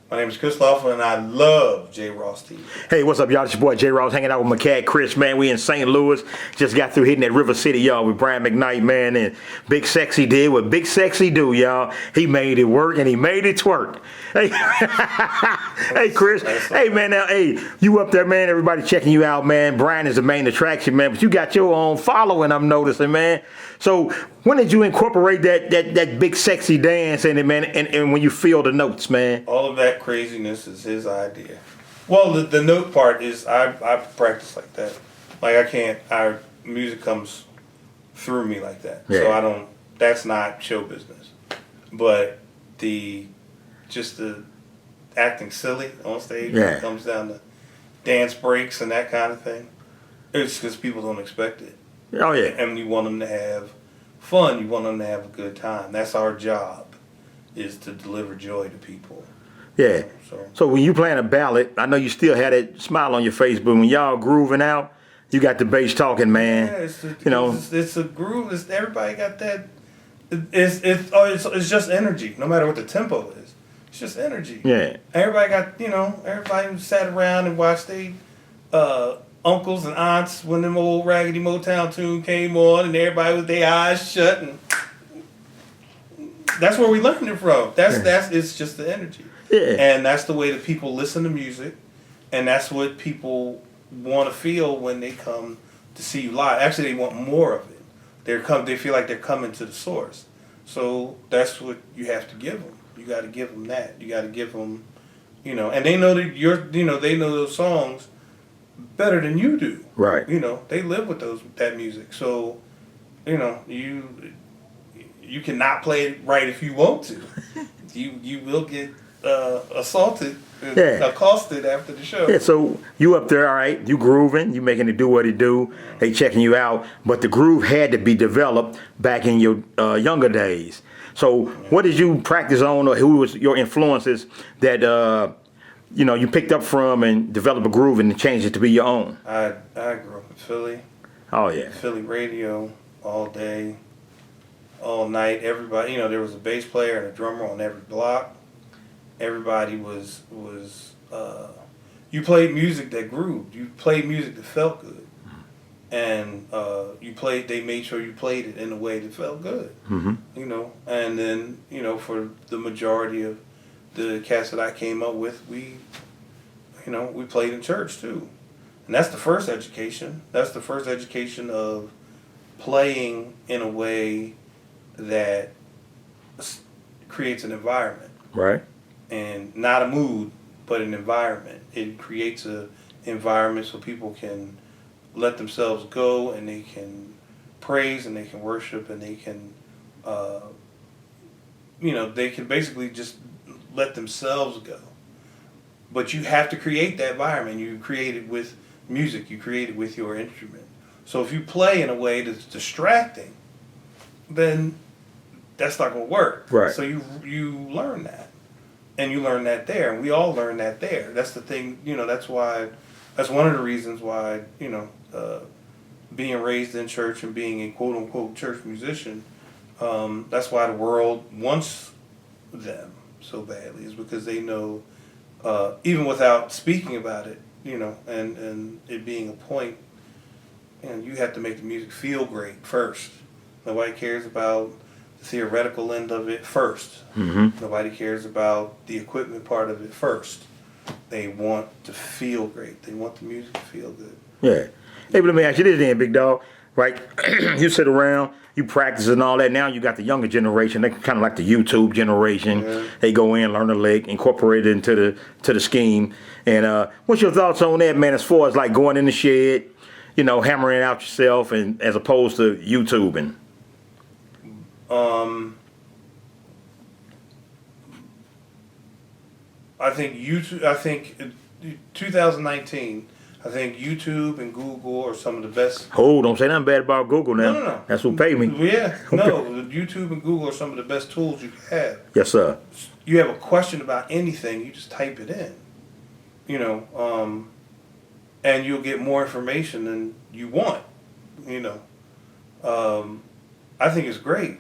My name is Chris Loftlin, and I love J. Ross TV. Hey, what's up, y'all? It's your boy J. Ross hanging out with my cat Chris, man. We in St. Louis. Just got through hitting that River City, y'all, with Brian McKnight, man. And Big Sexy did what Big Sexy do, y'all. He made it work, and he made it twerk. Hey, hey, Chris. Hey, man, now, hey, you up there, man. Everybody checking you out, man. Brian is the main attraction, man. But you got your own following, I'm noticing, man. So when did you incorporate that Big Sexy dance in it, man, and when you feel the notes, man? All of that craziness is his idea. Well, the note part is I practice like that. Like our music comes through me like that. Yeah. So I don't, that's not show business. But just the acting silly on stage when it comes down to dance breaks and that kind of thing, it's because people don't expect it. Oh, yeah. And you want them to have fun. You want them to have a good time. That's our job, is to deliver joy to people. Yeah. So when you playing a ballad, I know you still had that smile on your face, but when y'all grooving out, you got the bass talking, man. Yeah, it's a groove. Everybody got that. It's just energy. No matter what the tempo is, it's just energy. Yeah. Everybody got everybody sat around and watched they uncles and aunts when them old Raggedy Motown tune came on, and everybody with their eyes shut, and that's where we learned it from. It's just the energy. Yeah. And that's the way that people listen to music, and that's what people want to feel when they come to see you live. Actually, they want more of it. They feel like they're coming to the source. So that's what you have to give them. You got to give them that. You got to give them, and they know that they know those songs better than you do. Right. They live with that music. So, you cannot play it right if you want to. You will get assaulted, accosted after the show. Yeah, so you up there, all right, you grooving, you making it do what it do, they checking you out, but the groove had to be developed back in your younger days. So what did you practice on, or who was your influences that you picked up from and developed a groove and changed it to be your own? I grew up in Philly. Oh, yeah. Philly radio all day, all night. Everybody, there was a bass player and a drummer on every block. Everybody was you played music that grooved. You played music that felt good, and they made sure you played it in a way that felt good. Mm-hmm. And then for the majority of the cast that I came up with, we played in church too, and that's the first education. That's the first education of playing in a way that creates an environment. Right. And not a mood, but an environment. It creates an environment so people can let themselves go, and they can praise, and they can worship, and they can, they can basically just let themselves go. But you have to create that environment. You create it with music. You create it with your instrument. So if you play in a way that's distracting, then that's not going to work. Right. So you learn that. And you learn that there, and we all learn that there. That's the thing, that's one of the reasons why, being raised in church and being a quote unquote church musician, that's why the world wants them so badly, is because they know, even without speaking about it, and it being a point, you have to make the music feel great first. Nobody cares about the theoretical end of it first. Mm-hmm. Nobody cares about the equipment part of it first. They want to feel great. They want the music to feel good. Yeah. Hey, but let me ask you this then, big dog. Right? You sit around, you practice and all that. Now you got the younger generation. They kind of like the YouTube generation. Yeah. They go in, learn the lick, incorporate it into the scheme. And what's your thoughts on that, man? As far as like going in the shed, hammering it out yourself, and as opposed to YouTubing. I think 2019, I think YouTube and Google are some of the best. Oh, don't say nothing bad about Google now. No. That's who paid me. Yeah, no. YouTube and Google are some of the best tools you can have. Yes, sir. You have a question about anything, you just type it in. And you'll get more information than you want. I think it's great.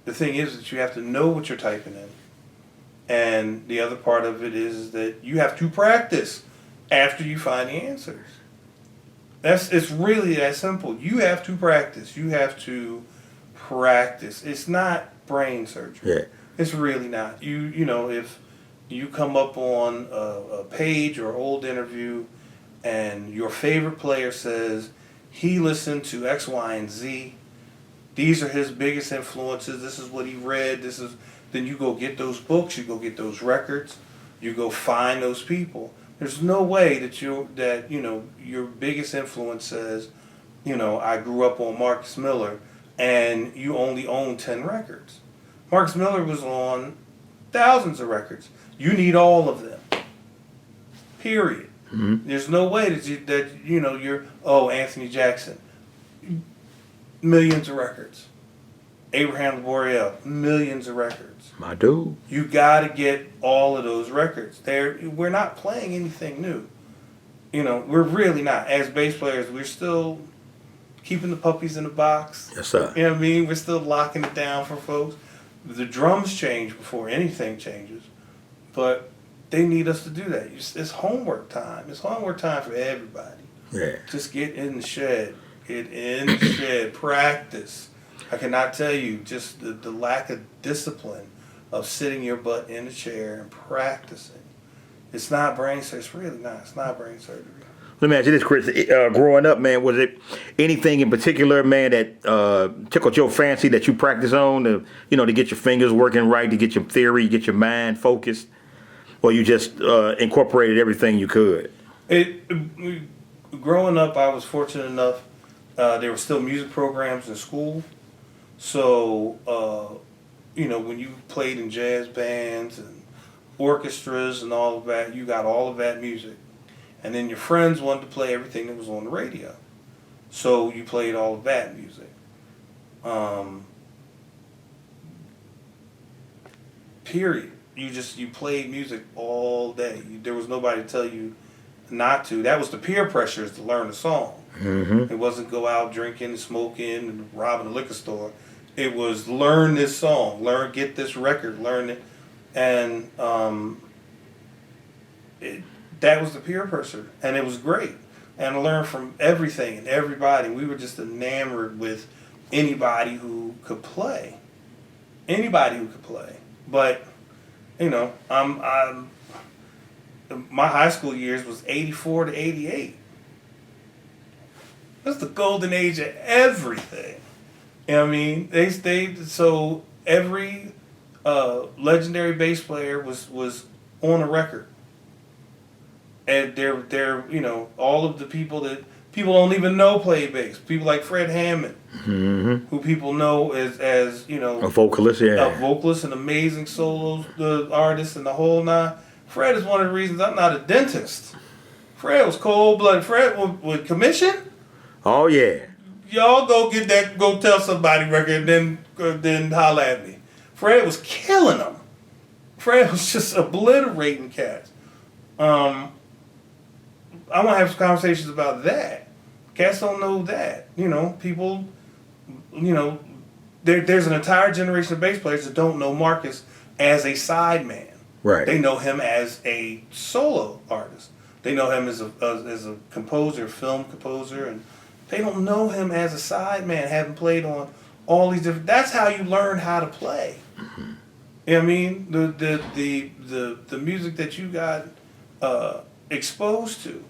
The thing is that you have to know what you're typing in. And the other part of it is that you have to practice after you find the answers. It's really that simple. You have to practice. You have to practice. It's not brain surgery. Yeah. It's really not. You know, if you come up on a page or old interview and your favorite player says he listened to X, Y, and Z, these are his biggest influences, this is what he read, then you go get those books, you go get those records, you go find those people. There's no way that your biggest influence says, I grew up on Marcus Miller and you only own 10 records. Marcus Miller was on thousands of records. You need all of them. Period. Mm-hmm. There's no way that you're Anthony Jackson. Millions of records. Abraham Boreal, millions of records. My dude. You got to get all of those records. We're not playing anything new. We're really not. As bass players, we're still keeping the puppies in the box. Yes, sir. You know what I mean? We're still locking it down for folks. The drums change before anything changes. But they need us to do that. It's homework time. It's homework time for everybody. Yeah. Just get in the shed. Get in the shed. Practice. I cannot tell you just the lack of discipline of sitting your butt in a chair and practicing. It's not brain surgery. It's really not. It's not brain surgery. Let me ask you this, Chris. Growing up, man, was it anything in particular, man, that tickled your fancy that you practice on to get your fingers working right, to get your theory, get your mind focused? Or you just incorporated everything you could? Growing up, I was fortunate enough. There were still music programs in school. So, when you played in jazz bands and orchestras and all of that, you got all of that music. And then your friends wanted to play everything that was on the radio. So you played all of that music. Period. You played music all day. There was nobody to tell you not to. That was the peer pressure, is to learn a song. Mm-hmm. It wasn't go out drinking and smoking and robbing a liquor store. It was learn this song, get this record, learn it. And that was the peer pressure. And it was great. And I learned from everything and everybody. We were just enamored with anybody who could play. Anybody who could play. But my high school years was 84 to 88. That's the golden age of everything. You know what I mean? So every legendary bass player was on a record. And they're all of the people that people don't even know play bass. People like Fred Hammond, mm-hmm. who people know as a vocalist, yeah. A vocalist, an amazing solo artist, and the whole nine. Fred is one of the reasons I'm not a dentist. Fred was cold-blooded. Fred would commission. Oh, yeah. Y'all go tell somebody record, and then holla at me. Fred was killing them. Fred was just obliterating cats. I want to have some conversations about that. Cats don't know that. People, there's an entire generation of bass players that don't know Marcus as a sideman. Right. They know him as a solo artist. They know him as a composer, film composer, and they don't know him as a sideman, having played on all these different. That's how you learn how to play. Mm-hmm. You know what I mean? The music that you got exposed to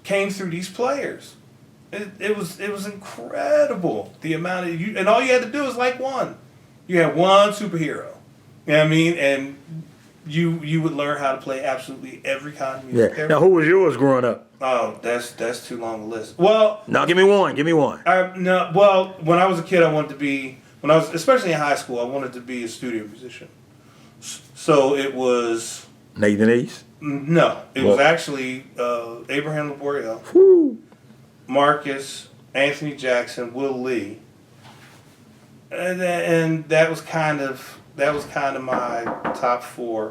came through these players. It was incredible, the amount of and all you had to do was like one. You had one superhero. You know what I mean? And you would learn how to play absolutely every kind of music. Yeah. Now, who was yours growing up? Oh, that's too long a list. Well, now give me one. Well, when I was a kid, I wanted to be. When I was, especially in high school, I wanted to be a studio musician. So it was Nathan East. No, it was actually Abraham Boreal, Marcus, Anthony Jackson, Will Lee, and that was kind of my top four